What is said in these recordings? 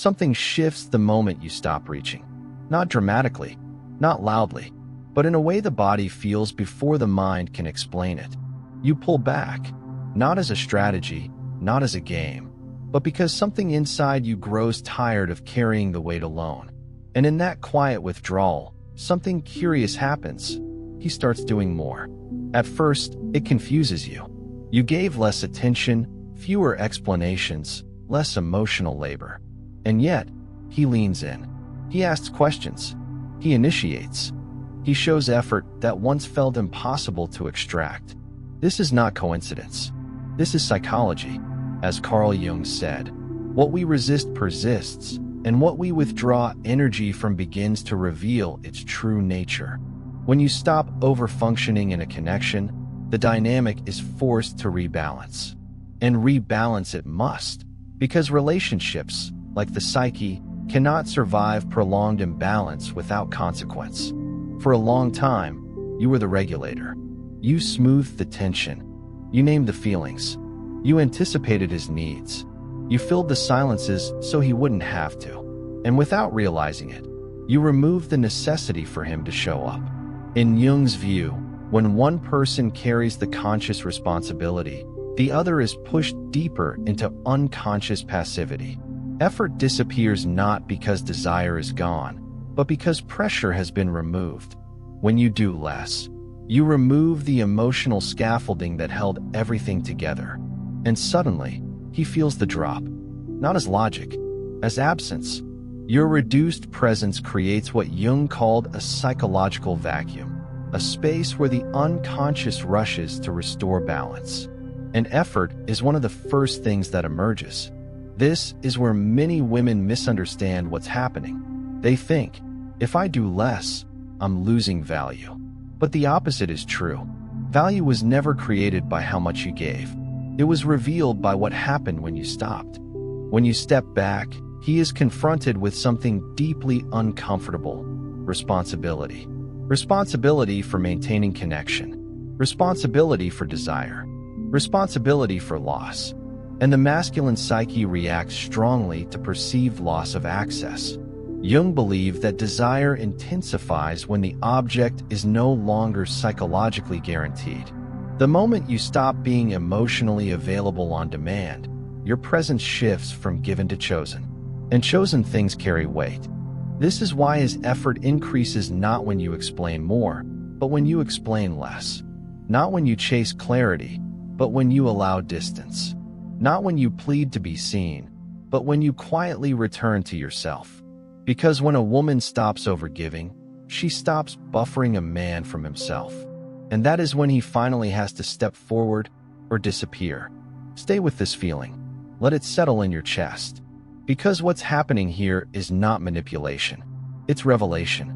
Something shifts the moment you stop reaching. Not dramatically, not loudly, but in a way the body feels before the mind can explain it. You pull back, not as a strategy, not as a game, but because something inside you grows tired of carrying the weight alone. And in that quiet withdrawal, something curious happens. He starts doing more. At first, it confuses you. You gave less attention, fewer explanations, less emotional labor. And yet, he leans in. He asks questions. He initiates. He shows effort that once felt impossible to extract. This is not coincidence. This is psychology. As Carl Jung said, what we resist persists, and what we withdraw energy from begins to reveal its true nature. When you stop over-functioning in a connection, the dynamic is forced to rebalance. And rebalance it must, because relationships, like the psyche, cannot survive prolonged imbalance without consequence. For a long time, you were the regulator. You smoothed the tension. You named the feelings. You anticipated his needs. You filled the silences so he wouldn't have to. And without realizing it, you removed the necessity for him to show up. In Jung's view, when one person carries the conscious responsibility, the other is pushed deeper into unconscious passivity. Effort disappears not because desire is gone, but because pressure has been removed. When you do less, you remove the emotional scaffolding that held everything together. And suddenly, he feels the drop. Not as logic, as absence. Your reduced presence creates what Jung called a psychological vacuum, a space where the unconscious rushes to restore balance. And effort is one of the first things that emerges. This is where many women misunderstand what's happening. They think, if I do less, I'm losing value. But the opposite is true. Value was never created by how much you gave. It was revealed by what happened when you stopped. When you step back, he is confronted with something deeply uncomfortable: responsibility. Responsibility for maintaining connection. Responsibility for desire. Responsibility for loss. And the masculine psyche reacts strongly to perceived loss of access. Jung believed that desire intensifies when the object is no longer psychologically guaranteed. The moment you stop being emotionally available on demand, your presence shifts from given to chosen. And chosen things carry weight. This is why his effort increases not when you explain more, but when you explain less. Not when you chase clarity, but when you allow distance. Not when you plead to be seen, but when you quietly return to yourself. Because when a woman stops overgiving, she stops buffering a man from himself. And that is when he finally has to step forward or disappear. Stay with this feeling. Let it settle in your chest. Because what's happening here is not manipulation. It's revelation.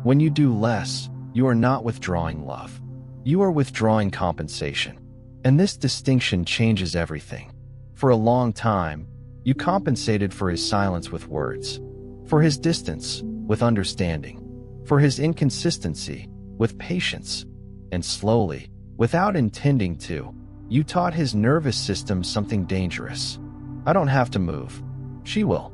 When you do less, you are not withdrawing love. You are withdrawing compensation. And this distinction changes everything. For a long time, you compensated for his silence with words. For his distance, with understanding. For his inconsistency, with patience. And slowly, without intending to, you taught his nervous system something dangerous. I don't have to move. She will.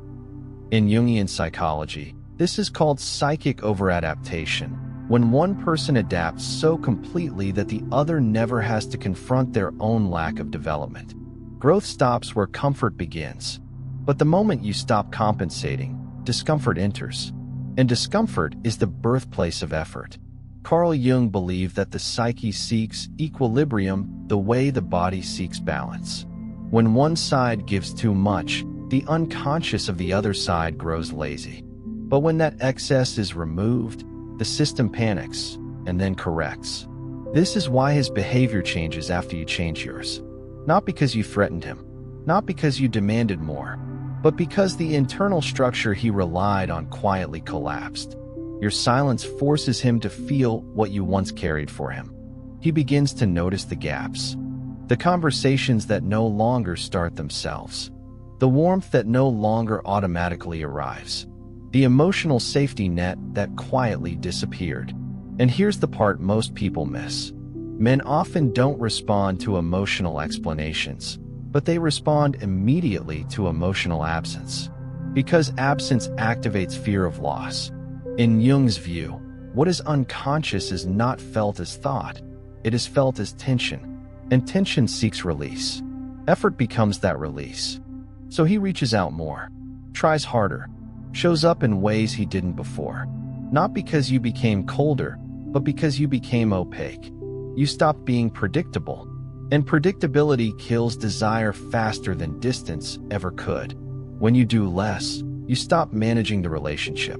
In Jungian psychology, this is called psychic overadaptation, when one person adapts so completely that the other never has to confront their own lack of development. Growth stops where comfort begins. But the moment you stop compensating, discomfort enters. And discomfort is the birthplace of effort. Carl Jung believed that the psyche seeks equilibrium the way the body seeks balance. When one side gives too much, the unconscious of the other side grows lazy. But when that excess is removed, the system panics and then corrects. This is why his behavior changes after you change yours. Not because you threatened him, not because you demanded more, but because the internal structure he relied on quietly collapsed. Your silence forces him to feel what you once carried for him. He begins to notice the gaps, the conversations that no longer start themselves, the warmth that no longer automatically arrives, the emotional safety net that quietly disappeared. And here's the part most people miss. Men often don't respond to emotional explanations, but they respond immediately to emotional absence. Because absence activates fear of loss. In Jung's view, what is unconscious is not felt as thought. It is felt as tension, and tension seeks release. Effort becomes that release. So he reaches out more, tries harder, shows up in ways he didn't before. Not because you became colder, but because you became opaque. You stopped being predictable, and predictability kills desire faster than distance ever could. When you do less, you stop managing the relationship.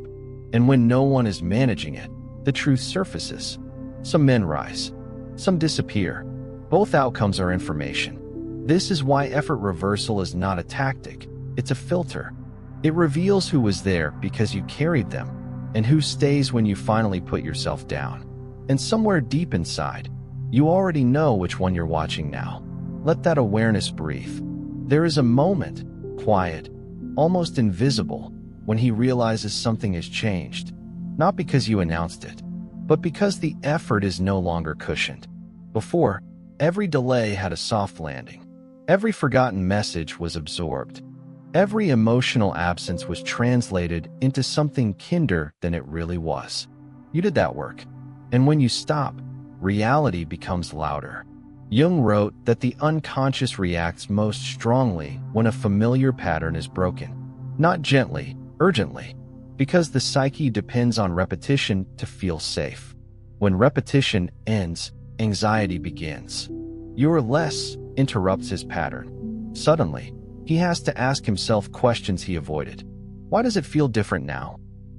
And when no one is managing it, the truth surfaces. Some men rise, some disappear. Both outcomes are information. This is why effort reversal is not a tactic, it's a filter. It reveals who was there because you carried them, and who stays when you finally put yourself down. And somewhere deep inside, you already know which one you're watching now. Let that awareness breathe. There is a moment, quiet, almost invisible, when he realizes something has changed. Not because you announced it, but because the effort is no longer cushioned. Before, every delay had a soft landing. Every forgotten message was absorbed. Every emotional absence was translated into something kinder than it really was. You did that work. And when you stop, reality becomes louder. Jung wrote that the unconscious reacts most strongly when a familiar pattern is broken. Not gently, urgently, because the psyche depends on repetition to feel safe. When repetition ends, anxiety begins. Your less interrupts his pattern. Suddenly, he has to ask himself questions he avoided. Why does it feel different now?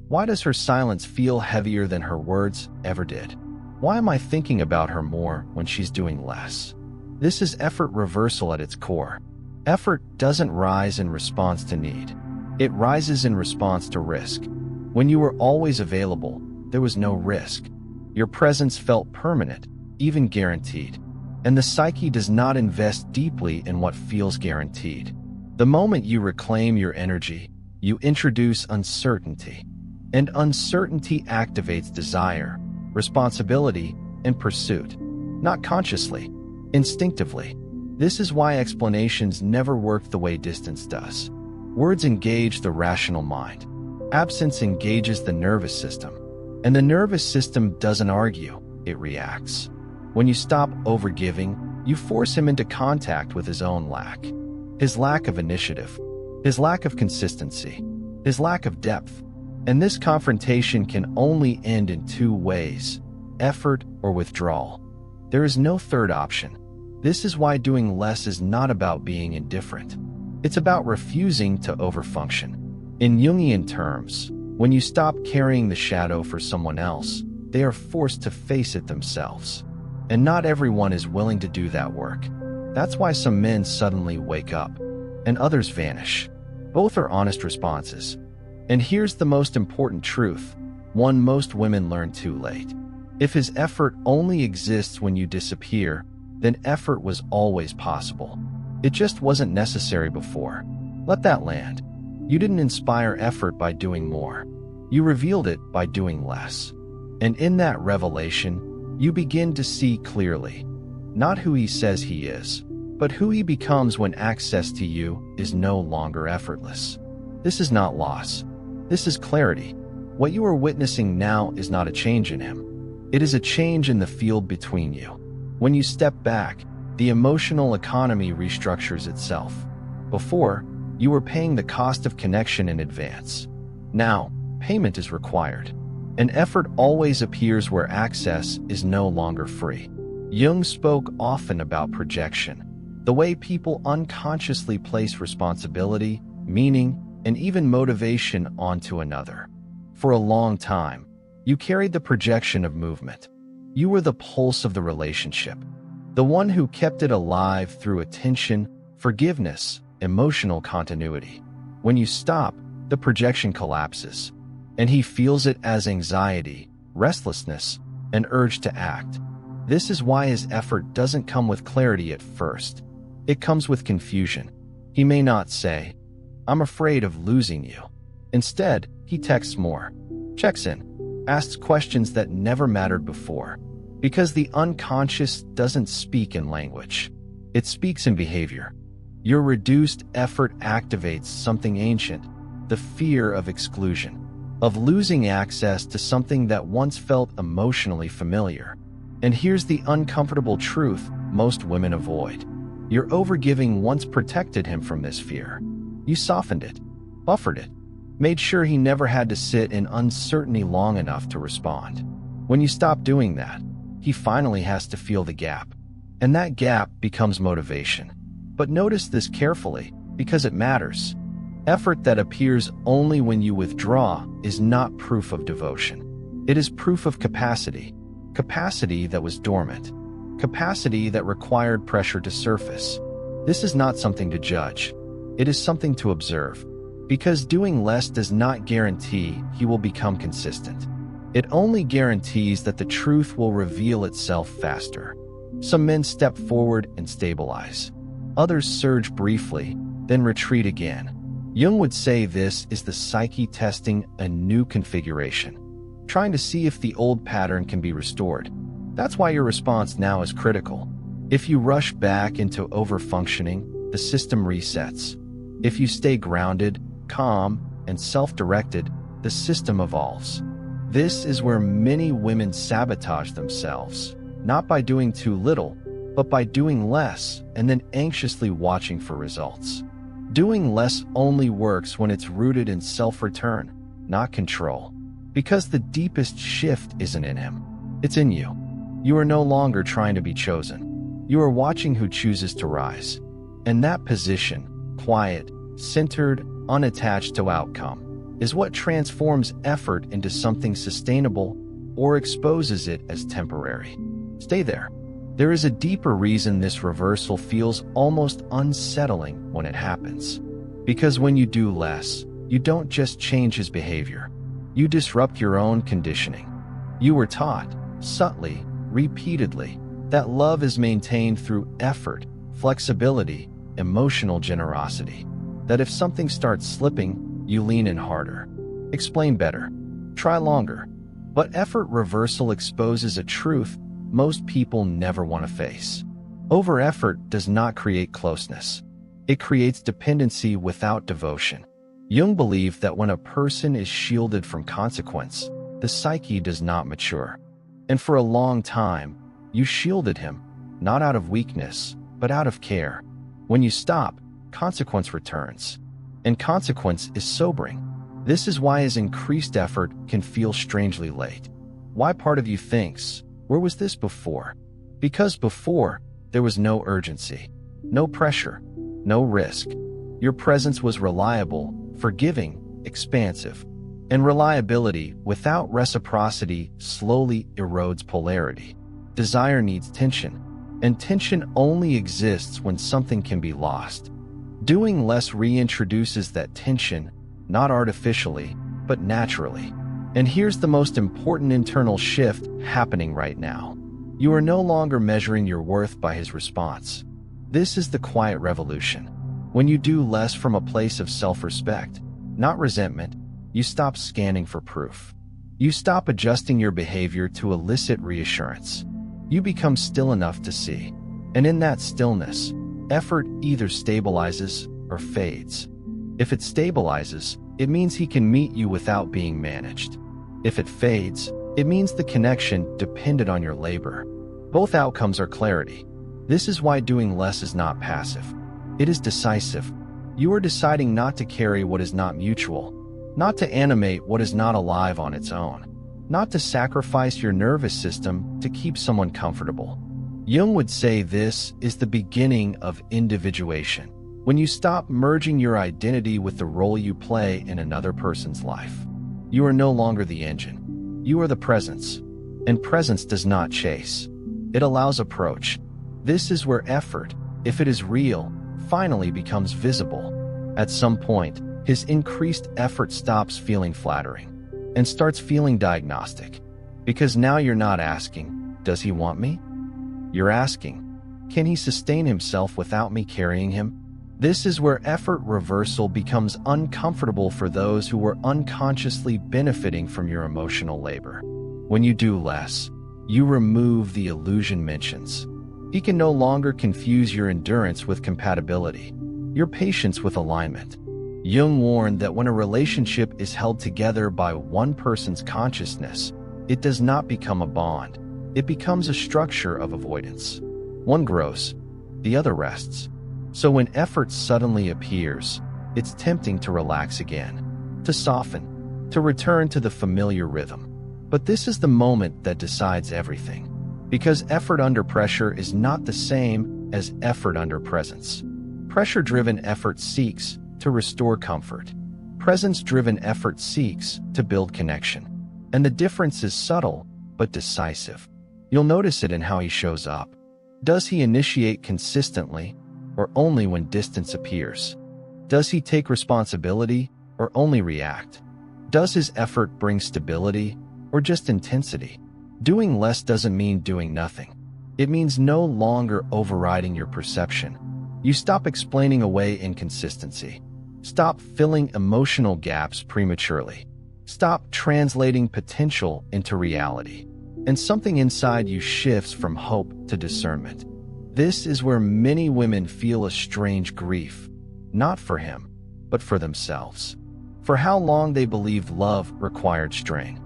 Why does her silence feel heavier than her words ever did? Why am I thinking about her more when she's doing less? This is effort reversal at its core. Effort doesn't rise in response to need. It rises in response to risk. When you were always available, there was no risk. Your presence felt permanent, even guaranteed. And the psyche does not invest deeply in what feels guaranteed. The moment you reclaim your energy, you introduce uncertainty. And uncertainty activates desire, responsibility, and pursuit. Not consciously, instinctively. This is why explanations never work the way distance does. Words engage the rational mind. Absence engages the nervous system. And the nervous system doesn't argue, it reacts. When you stop overgiving, you force him into contact with his own lack. His lack of initiative, his lack of consistency, his lack of depth. And this confrontation can only end in two ways: effort or withdrawal. There is no third option. This is why doing less is not about being indifferent. It's about refusing to overfunction. In Jungian terms, when you stop carrying the shadow for someone else, they are forced to face it themselves. And not everyone is willing to do that work. That's why some men suddenly wake up, and others vanish. Both are honest responses. And here's the most important truth, one most women learn too late. If his effort only exists when you disappear, then effort was always possible. It just wasn't necessary before. Let that land. You didn't inspire effort by doing more. You revealed it by doing less. And in that revelation, you begin to see clearly, not who he says he is, but who he becomes when access to you is no longer effortless. This is not loss. This is clarity. What you are witnessing now is not a change in him. It is a change in the field between you. When you step back, the emotional economy restructures itself. Before, you were paying the cost of connection in advance. Now, payment is required. And effort always appears where access is no longer free. Jung spoke often about projection, the way people unconsciously place responsibility, meaning, and even motivation onto another. For a long time, you carried the projection of movement. You were the pulse of the relationship, the one who kept it alive through attention, forgiveness, emotional continuity. When you stop, the projection collapses, and he feels it as anxiety, restlessness, and urge to act. This is why his effort doesn't come with clarity at first. It comes with confusion. He may not say, "I'm afraid of losing you." Instead, he texts more, checks in, asks questions that never mattered before. Because the unconscious doesn't speak in language. It speaks in behavior. Your reduced effort activates something ancient, the fear of exclusion, of losing access to something that once felt emotionally familiar. And here's the uncomfortable truth most women avoid. Your overgiving once protected him from this fear. You softened it, buffered it, made sure he never had to sit in uncertainty long enough to respond. When you stop doing that, he finally has to feel the gap. And that gap becomes motivation. But notice this carefully, because it matters. Effort that appears only when you withdraw is not proof of devotion. It is proof of capacity. Capacity that was dormant. Capacity that required pressure to surface. This is not something to judge. It is something to observe. Because doing less does not guarantee he will become consistent. It only guarantees that the truth will reveal itself faster. Some men step forward and stabilize. Others surge briefly, then retreat again. Jung would say this is the psyche testing a new configuration, trying to see if the old pattern can be restored. That's why your response now is critical. If you rush back into overfunctioning, the system resets. If you stay grounded, calm, and self-directed, the system evolves. This is where many women sabotage themselves, not by doing too little, but by doing less and then anxiously watching for results. Doing less only works when it's rooted in self-return, not control. Because the deepest shift isn't in him, it's in you. You are no longer trying to be chosen. You are watching who chooses to rise. And that position, quiet, centered, unattached to outcome, is what transforms effort into something sustainable or exposes it as temporary. Stay there. There is a deeper reason this reversal feels almost unsettling when it happens. Because when you do less, you don't just change his behavior. You disrupt your own conditioning. You were taught, subtly, repeatedly, that love is maintained through effort, flexibility, emotional generosity. That if something starts slipping, you lean in harder. Explain better. Try longer. But effort reversal exposes a truth most people never want to face. Over-effort does not create closeness. It creates dependency without devotion. Jung believed that when a person is shielded from consequence, the psyche does not mature. And for a long time, you shielded him, not out of weakness, but out of care. When you stop, consequence returns. And consequence is sobering. This is why his increased effort can feel strangely late. Why part of you thinks, where was this before? Because before, there was no urgency, no pressure, no risk. Your presence was reliable, forgiving, expansive. And reliability without reciprocity slowly erodes polarity. Desire needs tension, and tension only exists when something can be lost. Doing less reintroduces that tension, not artificially, but naturally. And here's the most important internal shift happening right now. You are no longer measuring your worth by his response. This is the quiet revolution. When you do less from a place of self-respect, not resentment, you stop scanning for proof. You stop adjusting your behavior to elicit reassurance. You become still enough to see. And in that stillness, effort either stabilizes or fades. If it stabilizes, it means he can meet you without being managed. If it fades, it means the connection depended on your labor. Both outcomes are clarity. This is why doing less is not passive. It is decisive. You are deciding not to carry what is not mutual, not to animate what is not alive on its own, not to sacrifice your nervous system to keep someone comfortable. Jung would say this is the beginning of individuation. When you stop merging your identity with the role you play in another person's life. You are no longer the engine. You are the presence. And presence does not chase. It allows approach. This is where effort, if it is real, finally becomes visible. At some point, his increased effort stops feeling flattering and starts feeling diagnostic. Because now you're not asking, does he want me? You're asking, can he sustain himself without me carrying him? This is where effort reversal becomes uncomfortable for those who were unconsciously benefiting from your emotional labor. When you do less, you remove the illusion mentions. He can no longer confuse your endurance with compatibility, your patience with alignment. Jung warned that when a relationship is held together by one person's consciousness, it does not become a bond. It becomes a structure of avoidance. One grows, the other rests. So when effort suddenly appears, it's tempting to relax again, to soften, to return to the familiar rhythm. But this is the moment that decides everything. Because effort under pressure is not the same as effort under presence. Pressure-driven effort seeks to restore comfort. Presence-driven effort seeks to build connection. And the difference is subtle but decisive. You'll notice it in how he shows up. Does he initiate consistently or only when distance appears? Does he take responsibility or only react? Does his effort bring stability or just intensity? Doing less doesn't mean doing nothing. It means no longer overriding your perception. You stop explaining away inconsistency. Stop filling emotional gaps prematurely. Stop translating potential into reality. And something inside you shifts from hope to discernment. This is where many women feel a strange grief, not for him, but for themselves. For how long they believed love required strain.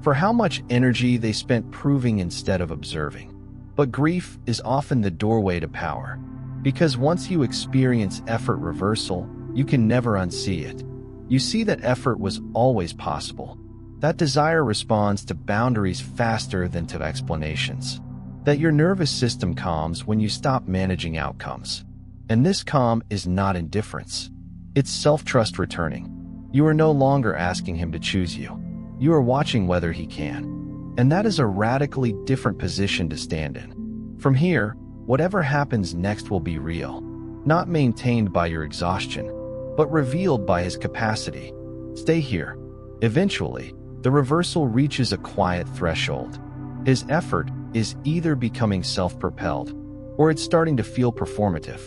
For how much energy they spent proving instead of observing. But grief is often the doorway to power. Because once you experience effort reversal, you can never unsee it. You see that effort was always possible. That desire responds to boundaries faster than to explanations. That your nervous system calms when you stop managing outcomes. And this calm is not indifference. It's self-trust returning. You are no longer asking him to choose you. You are watching whether he can. And that is a radically different position to stand in. From here, whatever happens next will be real. Not maintained by your exhaustion, but revealed by his capacity. Stay here. Eventually, the reversal reaches a quiet threshold. His effort is either becoming self-propelled, or it's starting to feel performative.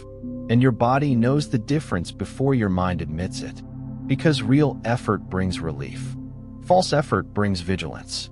And your body knows the difference before your mind admits it. Because real effort brings relief. False effort brings vigilance.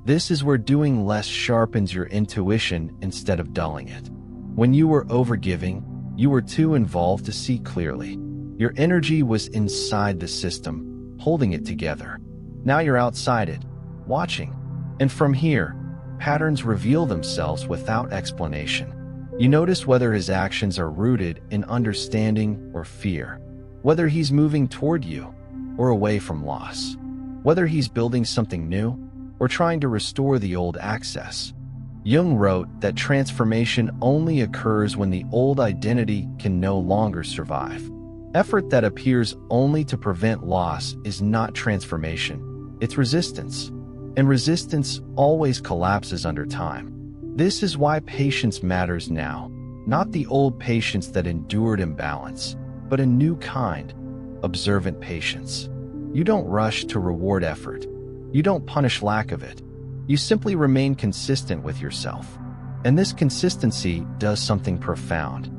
This is where doing less sharpens your intuition instead of dulling it. When you were overgiving, you were too involved to see clearly. Your energy was inside the system, holding it together. Now you're outside it, watching. And from here, patterns reveal themselves without explanation. You notice whether his actions are rooted in understanding or fear, whether he's moving toward you or away from loss, whether he's building something new or trying to restore the old access. Jung wrote that transformation only occurs when the old identity can no longer survive. Effort that appears only to prevent loss is not transformation, it's resistance. And resistance always collapses under time. This is why patience matters now, not the old patience that endured imbalance, but a new kind, observant patience. You don't rush to reward effort. You don't punish lack of it. You simply remain consistent with yourself. And this consistency does something profound.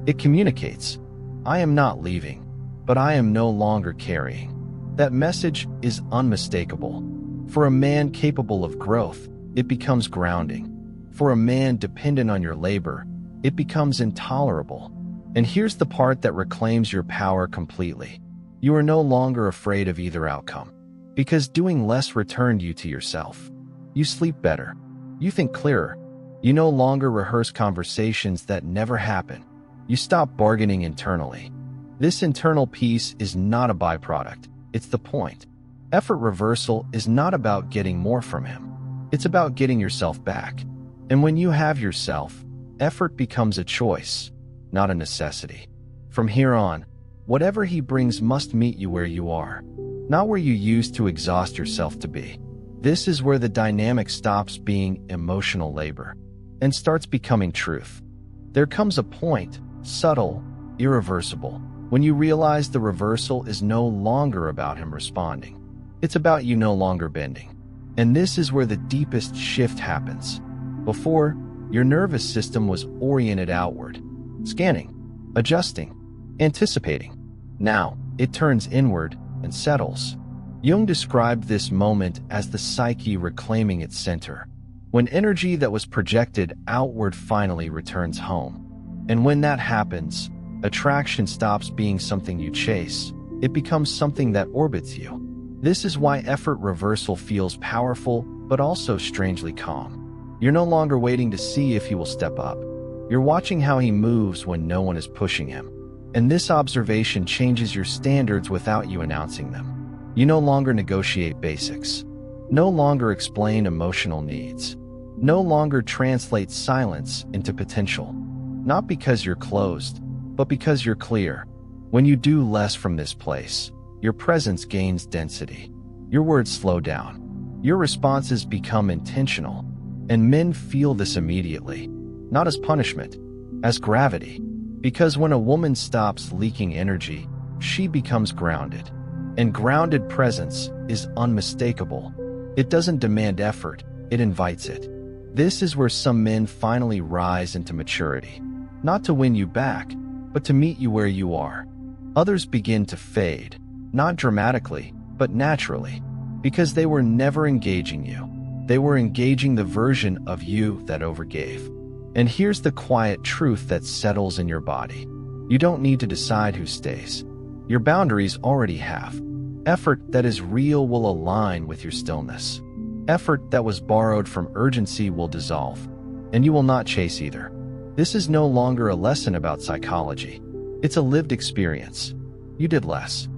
It communicates, I am not leaving, but I am no longer carrying. That message is unmistakable. For a man capable of growth, it becomes grounding. For a man dependent on your labor, it becomes intolerable. And here's the part that reclaims your power completely. You are no longer afraid of either outcome. Because doing less returned you to yourself. You sleep better. You think clearer. You no longer rehearse conversations that never happen. You stop bargaining internally. This internal peace is not a byproduct. It's the point. Effort reversal is not about getting more from him. It's about getting yourself back. And when you have yourself, effort becomes a choice, not a necessity. From here on, whatever he brings must meet you where you are, not where you used to exhaust yourself to be. This is where the dynamic stops being emotional labor and starts becoming truth. There comes a point, subtle, irreversible, when you realize the reversal is no longer about him responding. It's about you no longer bending. And this is where the deepest shift happens. Before, your nervous system was oriented outward, scanning, adjusting, anticipating. Now, it turns inward and settles. Jung described this moment as the psyche reclaiming its center, when energy that was projected outward finally returns home. And when that happens, attraction stops being something you chase It becomes something that orbits you. This is why effort reversal feels powerful, but also strangely calm. You're no longer waiting to see if he will step up. You're watching how he moves when no one is pushing him. And this observation changes your standards without you announcing them. You no longer negotiate basics. No longer explain emotional needs. No longer translate silence into potential. Not because you're closed, but because you're clear. When you do less from this place, your presence gains density. Your words slow down. Your responses become intentional. And men feel this immediately, not as punishment, as gravity. Because when a woman stops leaking energy, she becomes grounded. And grounded presence is unmistakable. It doesn't demand effort, it invites it. This is where some men finally rise into maturity. Not to win you back, but to meet you where you are. Others begin to fade, not dramatically, but naturally, because they were never engaging you. They were engaging the version of you that overgave. And here's the quiet truth that settles in your body. You don't need to decide who stays. Your boundaries already have. Effort that is real will align with your stillness. Effort that was borrowed from urgency will dissolve. And you will not chase either. This is no longer a lesson about psychology. It's a lived experience. You did less.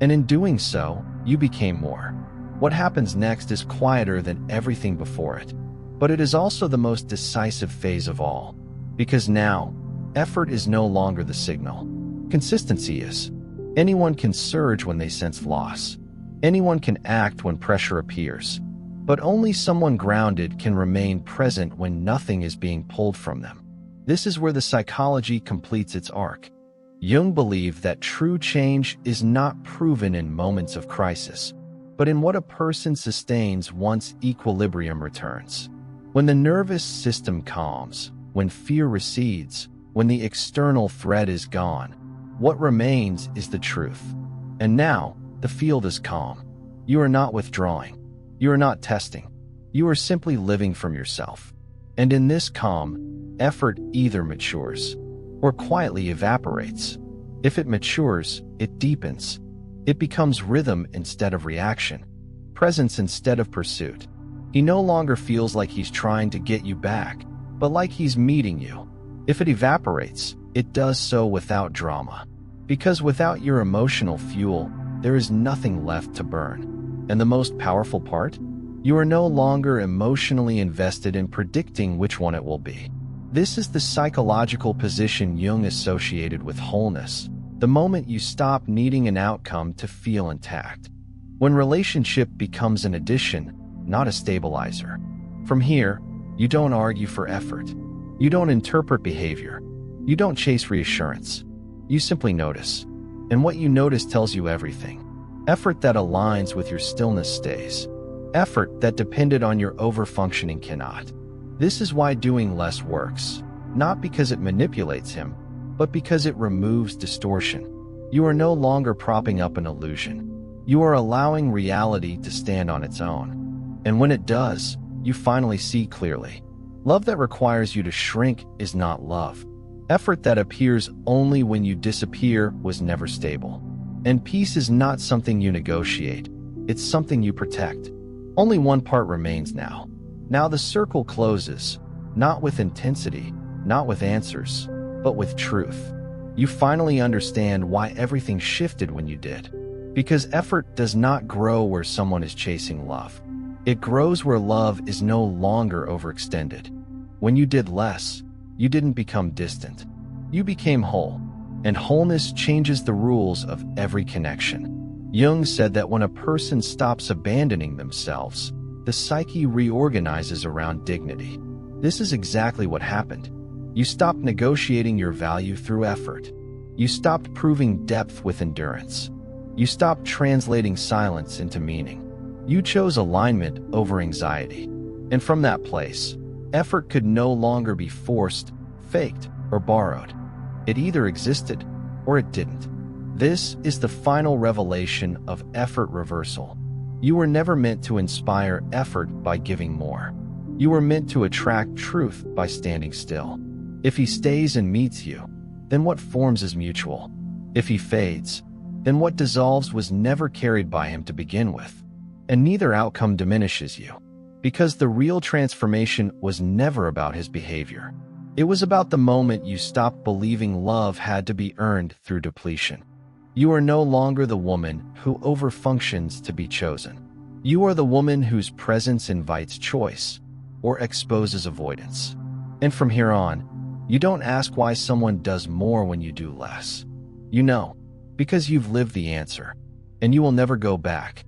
And in doing so, you became more. What happens next is quieter than everything before it. But it is also the most decisive phase of all. Because now, effort is no longer the signal. Consistency is. Anyone can surge when they sense loss. Anyone can act when pressure appears. But only someone grounded can remain present when nothing is being pulled from them. This is where the psychology completes its arc. Jung believed that true change is not proven in moments of crisis, but in what a person sustains once equilibrium returns. When the nervous system calms, when fear recedes, when the external threat is gone, what remains is the truth. And now, the field is calm. You are not withdrawing. You are not testing. You are simply living from yourself. And in this calm, effort either matures or quietly evaporates. If it matures, it deepens. It becomes rhythm instead of reaction, presence instead of pursuit. He no longer feels like he's trying to get you back, but like he's meeting you. If it evaporates, it does so without drama. Because without your emotional fuel, there is nothing left to burn. And the most powerful part? You are no longer emotionally invested in predicting which one it will be. This is the psychological position Jung associated with wholeness, the moment you stop needing an outcome to feel intact. When relationship becomes an addition, not a stabilizer. From here, you don't argue for effort. You don't interpret behavior. You don't chase reassurance. You simply notice. And what you notice tells you everything. Effort that aligns with your stillness stays. Effort that depended on your overfunctioning cannot. This is why doing less works, not because it manipulates him, but because it removes distortion. You are no longer propping up an illusion. You are allowing reality to stand on its own. And when it does, you finally see clearly. Love that requires you to shrink is not love. Effort that appears only when you disappear was never stable. And peace is not something you negotiate. It's something you protect. Only one part remains now. Now the circle closes, not with intensity, not with answers, but with truth. You finally understand why everything shifted when you did. Because effort does not grow where someone is chasing love. It grows where love is no longer overextended. When you did less, you didn't become distant. You became whole. And wholeness changes the rules of every connection. Jung said that when a person stops abandoning themselves, the psyche reorganizes around dignity. This is exactly what happened. You stopped negotiating your value through effort. You stopped proving depth with endurance. You stopped translating silence into meaning. You chose alignment over anxiety. And from that place, effort could no longer be forced, faked, or borrowed. It either existed or it didn't. This is the final revelation of effort reversal. You were never meant to inspire effort by giving more. You were meant to attract truth by standing still. If he stays and meets you, then what forms is mutual. If he fades, then what dissolves was never carried by him to begin with. And neither outcome diminishes you, because the real transformation was never about his behavior. It was about the moment you stopped believing love had to be earned through depletion. You are no longer the woman who overfunctions to be chosen. You are the woman whose presence invites choice or exposes avoidance. And from here on, you don't ask why someone does more when you do less. You know, because you've lived the answer, and you will never go back.